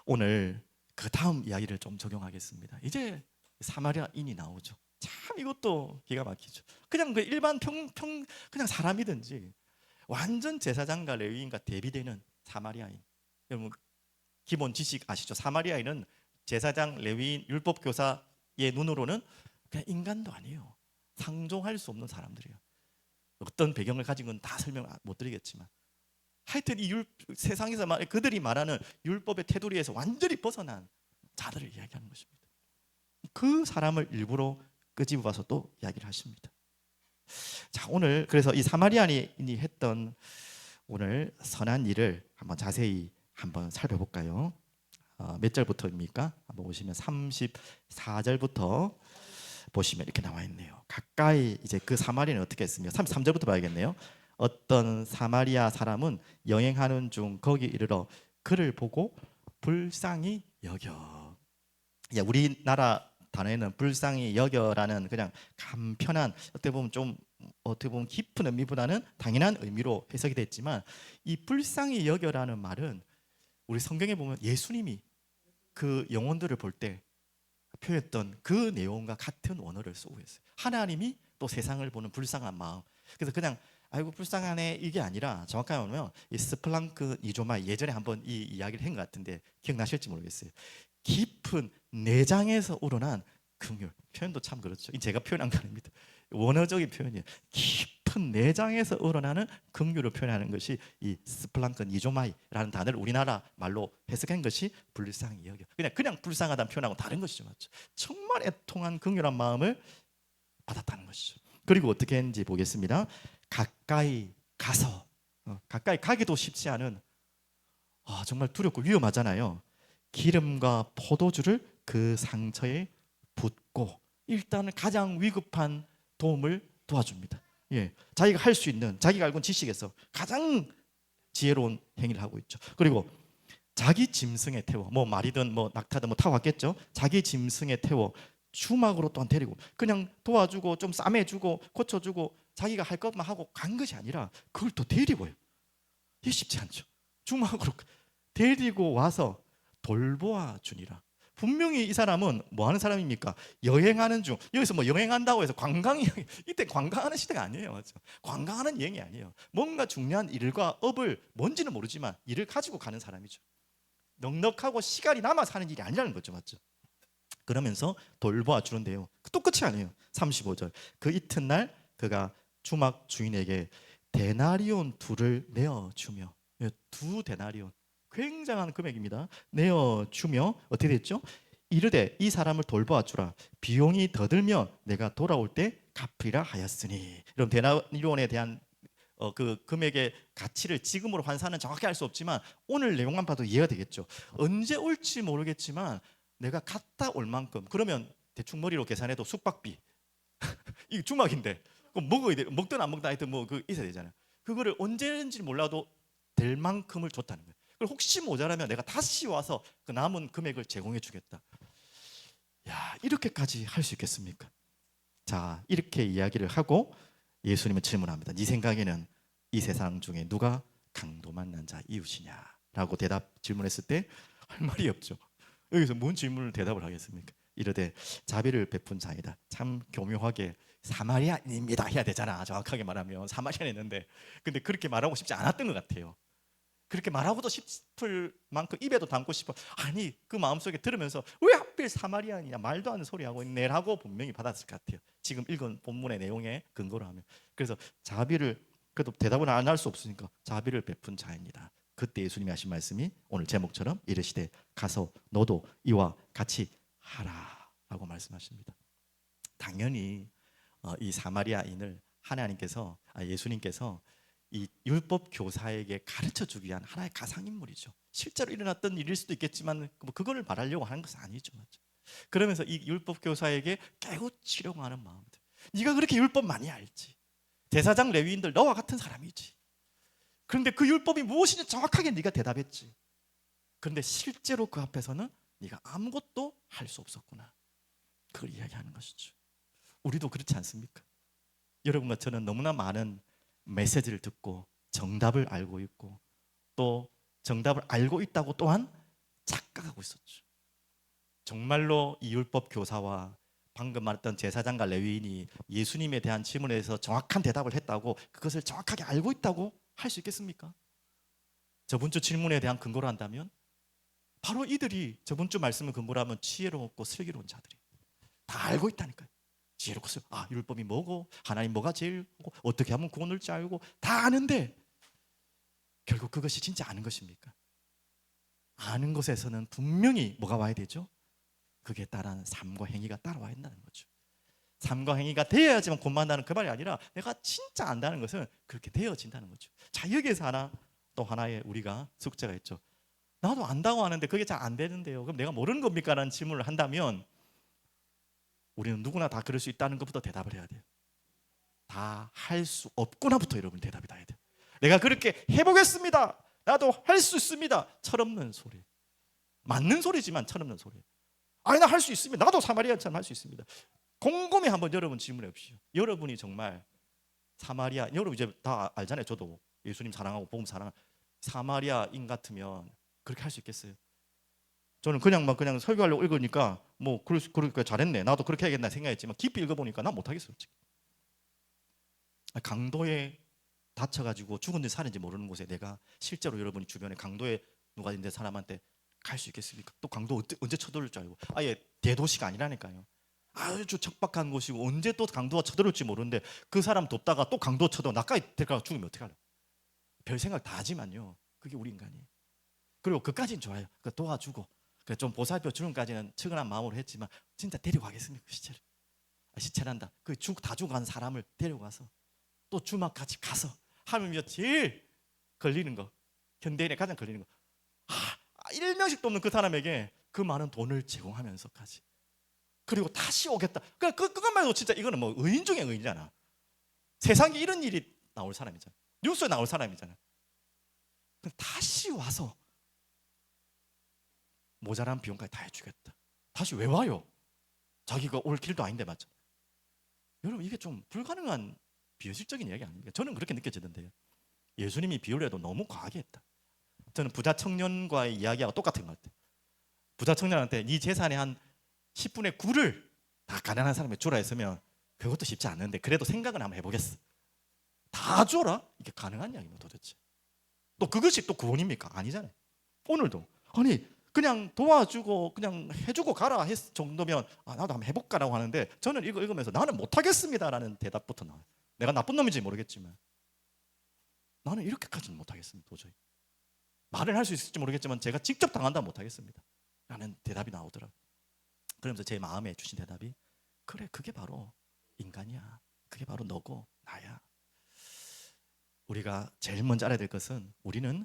오늘 그 다음 이야기를 좀 적용하겠습니다. 이제 사마리아인이 나오죠. 참 이것도 기가 막히죠. 그냥 그 일반 그냥 사람이든지 완전 제사장과 레위인과 대비되는 사마리아인. 여러분 기본 지식 아시죠? 사마리아인은 제사장, 레위인, 율법 교사의 눈으로는 그냥 인간도 아니에요. 상종할 수 없는 사람들이에요. 어떤 배경을 가진 건 다 설명 못 드리겠지만, 하여튼 이 세상에서 그들이 말하는 율법의 테두리에서 완전히 벗어난 자들을 이야기하는 것입니다. 그 사람을 일부러 끄집어봐서 또 이야기를 하십니다. 자, 오늘 그래서 이 사마리아인이 했던 오늘 선한 일을 한번 자세히 한번 살펴볼까요? 몇 절부터입니까? 한번 보시면 34절부터 보시면 이렇게 나와 있네요. 가까이 이제 그 사마리아는 어떻게 했습니까? 33절부터 봐야겠네요. 어떤 사마리아 사람은 여행하는 중 거기 이르러 그를 보고 불쌍히 여겨. 우리나라 단어에는 불쌍히 여겨라는 그냥 간편한, 어떻게 보면 깊은 의미보다는 당연한 의미로 해석이 됐지만, 이 불쌍히 여겨라는 말은 우리 성경에 보면 예수님이 그 영혼들을 볼 때 표현했던 그 내용과 같은 원어를 쓰고 있어요. 하나님이 또 세상을 보는 불쌍한 마음. 그래서 그냥 아이고 불쌍하네 이게 아니라, 정확하게 말하면 이 스플랑크 니조마, 예전에 한번 이 이야기를 한 것 같은데 기억나실지 모르겠어요. 깊은 내장에서 우러난 긍휼. 표현도 참 그렇죠. 제가 표현한 거 아닙니다. 원어적인 표현이에요. 깊은 내장에서 우러나는 긍휼을 표현하는 것이 이 스플랑크 니조마이라는 단어를 우리나라 말로 해석한 것이 불쌍히 여겨. 그냥 불쌍하다는 표현하고 다른 것이죠, 맞죠? 정말 애통한 긍휼한 마음을 받았다는 것이죠. 그리고 어떻게 했는지 보겠습니다. 가까이 가서, 가까이 가기도 쉽지 않은, 정말 두렵고 위험하잖아요. 기름과 포도주를 그 상처에 붓고 일단은 가장 위급한 도움을 도와줍니다. 자기가 할 수 있는, 자기가 알고 있는 지식에서 가장 지혜로운 행위를 하고 있죠. 그리고 자기 짐승에 태워, 말이든 낙타든 타고 왔겠죠. 자기 짐승에 태워 주막으로 또한 데리고 그냥 도와주고 좀 싸매주고 고쳐주고 자기가 할 것만 하고 간 것이 아니라 그걸 또 데리고요. 이게 쉽지 않죠. 주막으로 데리고 와서 돌보아 주니라. 분명히 이 사람은 뭐 하는 사람입니까? 여행하는 중. 여기서 뭐 여행한다고 해서 관광이 이때 관광하는 시대가 아니에요. 맞죠? 관광하는 여행이 아니에요. 뭔가 중요한 일과 업을 뭔지는 모르지만 일을 가지고 가는 사람이죠. 넉넉하고 시간이 남아 사는 일이 아니라는 거죠. 맞죠? 그러면서 돌보아 주는데요. 또 끝이 아니에요. 35절. 그 이튿날 그가 주막 주인에게 데나리온 둘을 내어 주며, 두 데나리온, 굉장한 금액입니다. 내어 주며 어떻게 됐죠? 이르되 이 사람을 돌보아 주라. 비용이 더 들면 내가 돌아올 때 갚으리라 하였으니. 그럼 데나리온에 대한 그 금액의 가치를 지금으로 환산은 정확히 알 수 없지만 오늘 내용만 봐도 이해가 되겠죠. 언제 올지 모르겠지만 내가 갔다 올 만큼, 그러면 대충 머리로 계산해도 숙박비 이 주막인데 먹어야 돼. 먹든 안 먹든 하여튼 뭐 그 있어야 되잖아요. 그거를 언제인지 몰라도 될 만큼을 줬다는 거예요. 그리고 혹시 모자라면 내가 다시 와서 그 남은 금액을 제공해 주겠다. 야, 이렇게까지 할 수 있겠습니까? 자, 이렇게 이야기를 하고 예수님은 질문합니다. 네 생각에는 이 세상 중에 누가 강도 만난 자 이웃이냐라고 질문했을 때 할 말이 없죠. 여기서 뭔 질문을 대답을 하겠습니까? 이르되 자비를 베푼 자이다. 참 교묘하게 사마리아인입니다 해야 되잖아. 정확하게 말하면 사마리아인인데, 근데 그렇게 말하고 싶지 않았던 것 같아요. 그렇게 말하고도 싶을 만큼 입에도 담고 싶어. 아니, 그 마음속에 들으면서 왜 하필 사마리아인이냐, 말도 안 되는 소리 하고 있네라고 분명히 받았을 것 같아요. 지금 읽은 본문의 내용에 근거로 하면. 그래서 자비를, 그래도 대답은 안 할 수 없으니까 자비를 베푼 자입니다. 그때 예수님이 하신 말씀이 오늘 제목처럼 이르시되 가서 너도 이와 같이 하라라고 말씀하십니다. 당연히 이 사마리아인을 하나님께서, 예수님께서 이 율법 교사에게 가르쳐 주기 위한 하나의 가상인물이죠. 실제로 일어났던 일일 수도 있겠지만 그걸 말하려고 하는 것은 아니죠. 맞죠? 그러면서 이 율법 교사에게 깨우치려고 하는 마음들. 네가 그렇게 율법 많이 알지. 제사장 레위인들 너와 같은 사람이지. 그런데 그 율법이 무엇인지 정확하게 네가 대답했지. 그런데 실제로 그 앞에서는 네가 아무것도 할 수 없었구나. 그걸 이야기하는 것이죠. 우리도 그렇지 않습니까? 여러분과 저는 너무나 많은 메시지를 듣고 정답을 알고 있고 또 정답을 알고 있다고 또한 착각하고 있었죠. 정말로 이 율법 교사와 방금 말했던 제사장과 레위인이 예수님에 대한 질문에서 정확한 대답을 했다고, 그것을 정확하게 알고 있다고 할 수 있겠습니까? 저번 주 질문에 대한 근거로 한다면 바로 이들이 저번 주 말씀을 근거로 하면 지혜롭고 슬기로운 자들이 다 알고 있다니까요. 지혜롭고 율법이 뭐고 하나님 뭐가 제일 고 어떻게 하면 구원을 줄 알고 다 아는데 결국 그것이 진짜 아는 것입니까? 아는 것에서는 분명히 뭐가 와야 되죠? 그게 따른 삶과 행위가 따라와야 한다는 거죠. 삶과 행위가 되어야지만 구원받는다는 그 말이 아니라 내가 진짜 안다는 것은 그렇게 되어진다는 거죠. 자, 여기에서 또 하나의 우리가 숙제가 있죠. 나도 안다고 하는데 그게 잘 안 되는데요. 그럼 내가 모르는 겁니까? 라는 질문을 한다면 우리는 누구나 다 그럴 수 있다는 것부터 대답을 해야 돼요. 다 할 수 없구나부터 여러분 대답이 다 해야 돼요. 내가 그렇게 해보겠습니다. 나도 할 수 있습니다. 철없는 소리. 맞는 소리지만 철없는 소리. 아니, 나 할 수 있습니다. 나도 사마리아처럼 할 수 있습니다. 곰곰이 한번 여러분 질문해 보십시오. 여러분이 정말 사마리아, 여러분 이제 다 알잖아요. 저도 예수님 사랑하고 복음 사랑하는 사마리아인 같으면 그렇게 할 수 있겠어요? 저는 그냥 설교하려고 읽으니까 뭐 그러니까 잘했네, 나도 그렇게 해야겠나 생각했지만 깊이 읽어보니까 난 못하겠어요. 강도에 다쳐가지고 죽은지 살인지 모르는 곳에 내가 실제로 여러분이 주변에 강도에 누가 있는 사람한테 갈 수 있겠습니까? 또 강도 언제 쳐들을 줄 알고. 아예 대도시가 아니라니까요. 아주 척박한 곳이고 언제 또 강도가 쳐들을지 모르는데 그 사람 돕다가 또 강도 쳐도 나까지 데려가 죽으면 어떡하려. 별 생각 다 하지만요, 그게 우리 인간이에요. 그리고 그까지는 좋아요. 도와주고 좀 보살펴 주는까지는 측은한 마음으로 했지만 진짜 데려가겠습니까? 시체란다. 다 죽어간 사람을 데려가서 또 주막까지 가서 하면 제일 걸리는 거, 현대인에 가장 걸리는 거, 일명씩도 없는 그 사람에게 그 많은 돈을 제공하면서까지, 그리고 다시 오겠다. 그것만 해도 진짜 이거는 뭐 의인 중에 의인이잖아. 세상에 이런 일이 나올 사람이잖아. 뉴스에 나올 사람이잖아. 다시 와서 모자란 비용까지 다 해주겠다. 다시 왜 와요? 자기가 올 길도 아닌데. 맞죠? 여러분, 이게 좀 불가능한 비현실적인 이야기 아닙니까? 저는 그렇게 느껴지던데요. 예수님이 비유를 해도 너무 과하게 했다. 저는 부자 청년과의 이야기하고 똑같은 것 같아요. 부자 청년한테 네 재산의 한 10분의 9를 다 가난한 사람에 주라 했으면 그것도 쉽지 않는데 그래도 생각은 한번 해보겠어. 다 줘라? 이게 가능한 이야기입니다 도대체. 또 그것이 또 구원입니까? 아니잖아요. 오늘도 아니 그냥 도와주고 그냥 해주고 가라 했 정도면 나도 한번 해볼까라고 하는데 저는 이거 읽으면서 나는 못하겠습니다라는 대답부터 나와요. 내가 나쁜 놈인지 모르겠지만 나는 이렇게까지는 못하겠습니다 도저히. 말을 할 수 있을지 모르겠지만 제가 직접 당한다면 못하겠습니다 라는 대답이 나오더라고요. 그러면서 제 마음에 주신 대답이 그래 그게 바로 인간이야. 그게 바로 너고 나야. 우리가 제일 먼저 알아야 될 것은 우리는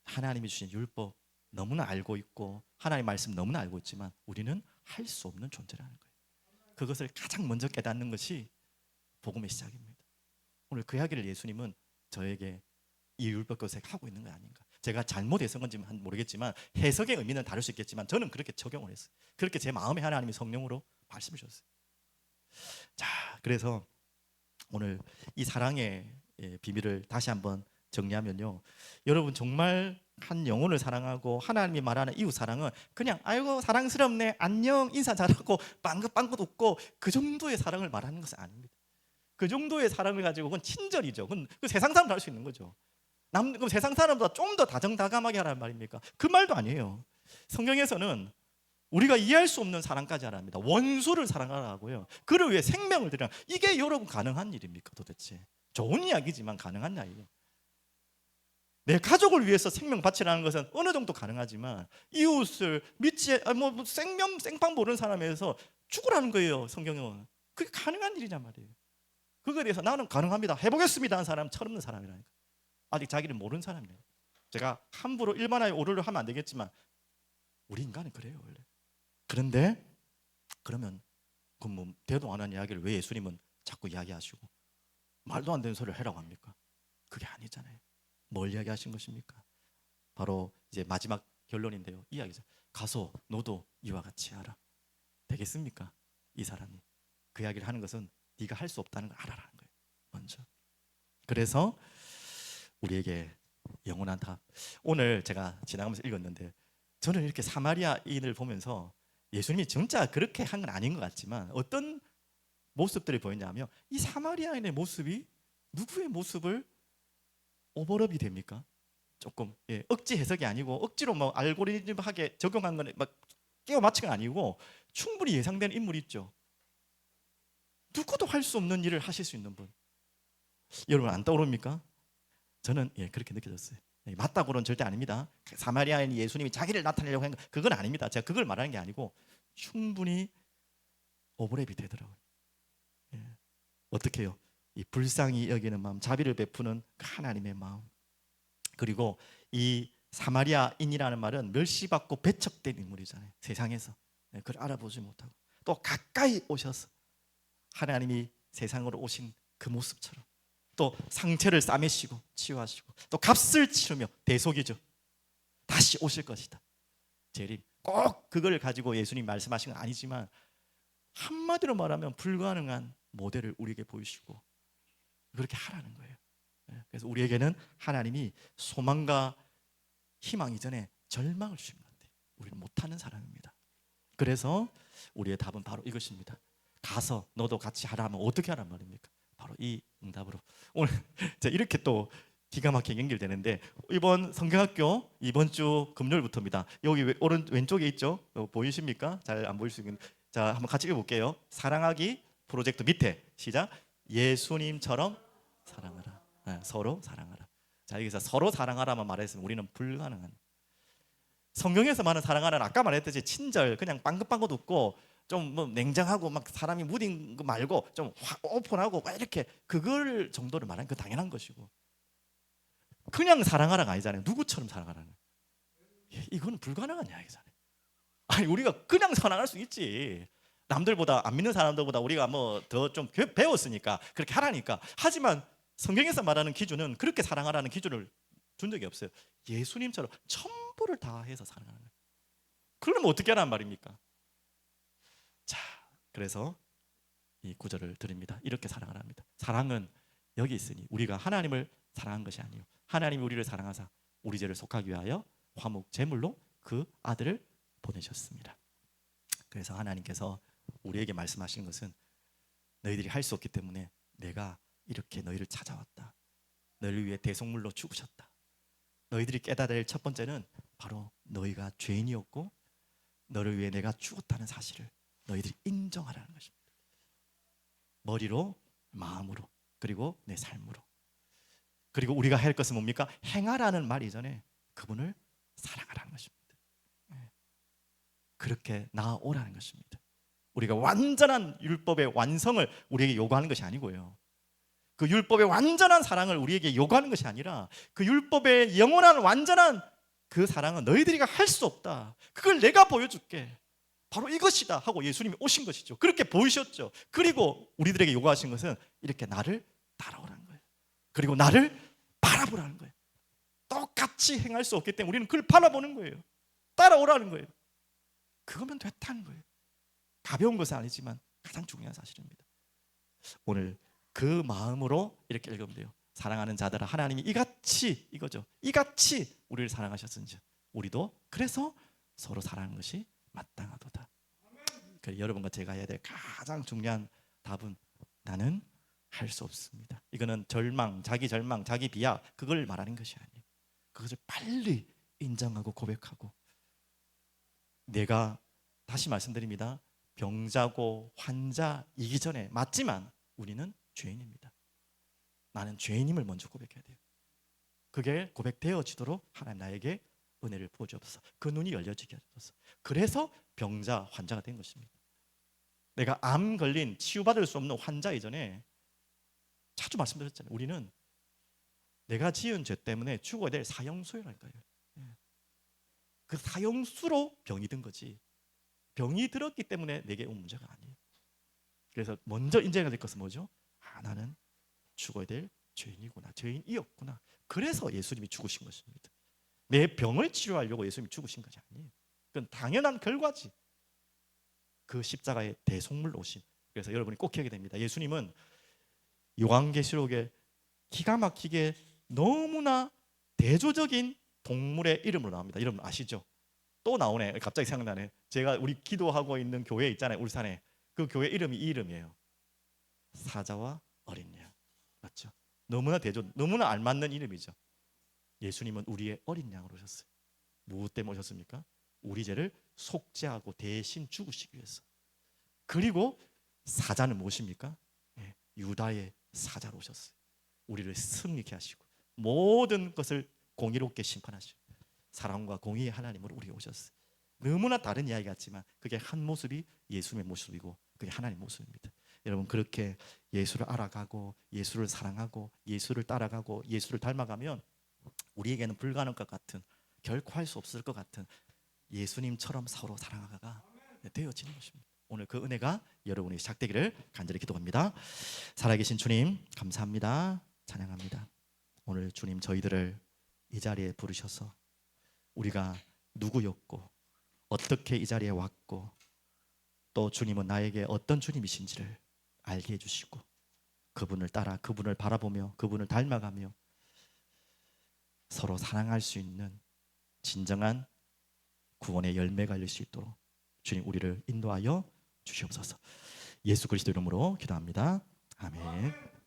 하나님이 주신 율법 너무나 알고 있고 하나님의 말씀 너무나 알고 있지만 우리는 할 수 없는 존재라는 거예요. 그것을 가장 먼저 깨닫는 것이 복음의 시작입니다. 오늘 그 이야기를 예수님은 저에게 이 율법 것을 하고 있는 거 아닌가. 제가 잘못 해석한 건지 모르겠지만 해석의 의미는 다를 수 있겠지만 저는 그렇게 적용을 했어요. 그렇게 제 마음에 하나님이 성령으로 말씀을 주셨어요. 자, 그래서 오늘 이 사랑의 비밀을 다시 한번 정리하면요, 여러분 정말 한 영혼을 사랑하고 하나님이 말하는 이웃 사랑은 그냥 아이고 사랑스럽네 안녕 인사 잘하고 빵긋빵긋 웃고 그 정도의 사랑을 말하는 것은 아닙니다. 그 정도의 사랑을 가지고 그건 친절이죠. 그건 그 세상 사람도 할 수 있는 거죠. 그럼 세상 사람보다 좀 더 다정다감하게 하라는 말입니까? 그 말도 아니에요. 성경에서는 우리가 이해할 수 없는 사랑까지 하랍니다. 원수를 사랑하라고요. 그를 위해 생명을 드리라. 이게 여러분 가능한 일입니까 도대체? 좋은 이야기지만 가능한 이야기예요. 내 가족을 위해서 생명 바치라는 것은 어느 정도 가능하지만 이웃을 믿지 생판 모르는 사람에서 죽으라는 거예요. 성경은 그게 가능한 일이란 말이에요. 그거에 대해서 나는 가능합니다 해보겠습니다 하는 사람 철없는 사람이라니까. 아직 자기를 모르는 사람이에요. 제가 함부로 일반화에 오류를 하면 안 되겠지만 우리 인간은 그래요 원래. 그런데 그러면 그 뭐 대도 안 하는 이야기를 왜 예수님은 자꾸 이야기하시고 말도 안 되는 소리를 하라고 합니까? 그게 아니잖아요. 뭘 이야기하신 것입니까? 바로 이제 마지막 결론인데요. 이 이야기죠. 가서 너도 이와 같이 하라. 되겠습니까? 이 사람이 그 이야기를 하는 것은 네가 할 수 없다는 걸 알아라는 거예요. 먼저. 그래서 우리에게 영원한 답. 오늘 제가 지나가면서 읽었는데 저는 이렇게 사마리아인을 보면서 예수님이 진짜 그렇게 한 건 아닌 것 같지만 어떤 모습들이 보이냐면 이 사마리아인의 모습이 누구의 모습을 오버랩이 됩니까? 조금 억지 해석이 아니고 억지로 뭐 알고리즘하게 적용한 건 막 끼워 맞춘 건 아니고 충분히 예상되는 인물이 있죠. 누구도 할 수 없는 일을 하실 수 있는 분. 여러분 안 떠오릅니까? 저는 그렇게 느껴졌어요. 맞다고는 절대 아닙니다. 사마리아인 예수님이 자기를 나타내려고 한 거 그건 아닙니다. 제가 그걸 말하는 게 아니고 충분히 오버랩이 되더라고요. 어떻게 해요? 이 불쌍히 여기는 마음, 자비를 베푸는 그 하나님의 마음. 그리고 이 사마리아인이라는 말은 멸시받고 배척된 인물이잖아요. 세상에서 그걸 알아보지 못하고 또 가까이 오셔서 하나님이 세상으로 오신 그 모습처럼 또 상처를 싸매시고 치유하시고 또 값을 치르며 대속이죠. 다시 오실 것이다. 재림. 꼭 그걸 가지고 예수님 말씀하신 건 아니지만 한마디로 말하면 불가능한 모델을 우리에게 보이시고 그렇게 하라는 거예요. 그래서 우리에게는 하나님이 소망과 희망 이전에 절망을 주신 것 같아요. 우리는 못하는 사람입니다. 그래서 우리의 답은 바로 이것입니다. 가서 너도 같이 하라 하면 어떻게 하란 말입니까? 바로 이 응답으로. 오늘 이렇게 또 기가 막히게 연결되는데 이번 성경학교 이번 주 금요일부터입니다. 여기 왼쪽에 있죠? 보이십니까? 잘 안 보일 수 있는. 자, 한번 같이 읽어볼게요. 사랑하기 프로젝트 밑에 시작. 예수님처럼 사랑하라. 서로 사랑하라. 자, 여기서 서로 사랑하라만 말했으면 우리는 불가능한. 성경에서 말하는 사랑하라는 아까 말했듯이 친절, 그냥 빵긋빵긋 웃고 좀 뭐 냉정하고 막 사람이 무딘 거 말고 좀 오픈하고 막 이렇게 그걸 정도를 말하는 그 당연한 것이고 그냥 사랑하라가 아니잖아요. 누구처럼 사랑하라는. 이거는 불가능한 이야기잖아요. 아니 우리가 그냥 사랑할 수 있지. 남들보다 안 믿는 사람들보다 우리가 뭐 더 좀 배웠으니까 그렇게 하라니까. 하지만 성경에서 말하는 기준은 그렇게 사랑하라는 기준을 준 적이 없어요. 예수님처럼 전부를 다해서 사랑하는 거예요. 그러면 어떻게 하란 말입니까? 자, 그래서 이 구절을 드립니다. 이렇게 사랑하랍니다. 사랑은 여기 있으니 우리가 하나님을 사랑한 것이 아니요 하나님이 우리를 사랑하사 우리 죄를 속하기 위하여 화목 제물로 그 아들을 보내셨습니다. 그래서 하나님께서 우리에게 말씀하시는 것은 너희들이 할 수 없기 때문에 내가 이렇게 너희를 찾아왔다. 너희를 위해 대속물로 죽으셨다. 너희들이 깨달아야 할 첫 번째는 바로 너희가 죄인이었고 너를 위해 내가 죽었다는 사실을 너희들이 인정하라는 것입니다. 머리로, 마음으로, 그리고 내 삶으로. 그리고 우리가 할 것은 뭡니까? 행하라는 말 이전에 그분을 사랑하라는 것입니다. 그렇게 나아오라는 것입니다. 우리가 완전한 율법의 완성을 우리에게 요구하는 것이 아니고요, 그 율법의 완전한 사랑을 우리에게 요구하는 것이 아니라 그 율법의 영원한 완전한 그 사랑은 너희들이가 할 수 없다. 그걸 내가 보여줄게. 바로 이것이다 하고 예수님이 오신 것이죠. 그렇게 보이셨죠. 그리고 우리들에게 요구하신 것은 이렇게 나를 따라오라는 거예요. 그리고 나를 바라보라는 거예요. 똑같이 행할 수 없기 때문에 우리는 그걸 바라보는 거예요. 따라오라는 거예요. 그거면 됐다는 거예요. 가벼운 것은 아니지만 가장 중요한 사실입니다. 오늘 그 마음으로 이렇게 읽으면 돼요. 사랑하는 자들아, 하나님이 이같이, 이거죠, 이같이 우리를 사랑하셨은지 우리도 그래서 서로 사랑하는 것이 마땅하도다. 여러분과 제가 해야 될 가장 중요한 답은 나는 할 수 없습니다. 이거는 절망, 자기 비하 그걸 말하는 것이 아니에요. 그것을 빨리 인정하고 고백하고, 내가 다시 말씀드립니다. 병자고 환자이기 전에 맞지만 우리는 죄인입니다. 나는 죄인임을 먼저 고백해야 돼요. 그게 고백되어지도록 하나님 나에게 은혜를 부어주옵소서. 그 눈이 열려지게 하소서. 그래서 병자, 환자가 된 것입니다. 내가 암 걸린 치유받을 수 없는 환자 이전에 자주 말씀드렸잖아요. 우리는 내가 지은 죄 때문에 죽어야 될 사형수라니까요. 그 사형수로 병이 든 거지, 병이 들었기 때문에 내게 온 문제가 아니에요. 그래서 먼저 인정해야 될 것은 뭐죠? 나는 죽어야 될 죄인이구나, 죄인이었구나. 그래서 예수님이 죽으신 것입니다. 내 병을 치료하려고 예수님이 죽으신 것이 아니에요. 그건 당연한 결과지. 그 십자가의 대속물로 오심. 그래서 여러분이 꼭 기억해야 됩니다. 예수님은 요한계시록에 기가 막히게 너무나 대조적인 동물의 이름으로 나옵니다. 이름 아시죠? 또 나오네. 갑자기 생각나네. 제가 우리 기도하고 있는 교회 있잖아요, 울산에. 그 교회 이름이 이 이름이에요. 사자와 어린 양. 맞죠? 너무나 너무나 알맞는 이름이죠. 예수님은 우리의 어린 양으로 오셨어요. 무엇 때문에 오셨습니까? 우리 죄를 속죄하고 대신 죽으시기 위해서. 그리고 사자는 무엇입니까? 유다의 사자로 오셨어요. 우리를 승리케 하시고 모든 것을 공의롭게 심판하시고 사랑과 공의의 하나님으로 우리가 오셨어요. 너무나 다른 이야기 같지만 그게 한 모습이 예수님의 모습이고 그게 하나님의 모습입니다. 여러분, 그렇게 예수를 알아가고 예수를 사랑하고 예수를 따라가고 예수를 닮아가면 우리에게는 불가능할 것 같은, 결코 할 수 없을 것 같은 예수님처럼 서로 사랑하가 되어지는 것입니다. 오늘 그 은혜가 여러분이 시작되기를 간절히 기도합니다. 살아계신 주님, 감사합니다. 찬양합니다. 오늘 주님, 저희들을 이 자리에 부르셔서 우리가 누구였고 어떻게 이 자리에 왔고 또 주님은 나에게 어떤 주님이신지를 알게 해주시고 그분을 따라 그분을 바라보며 그분을 닮아가며 서로 사랑할 수 있는 진정한 구원의 열매가 열릴 수 있도록 주님 우리를 인도하여 주시옵소서. 예수 그리스도 이름으로 기도합니다. 아멘.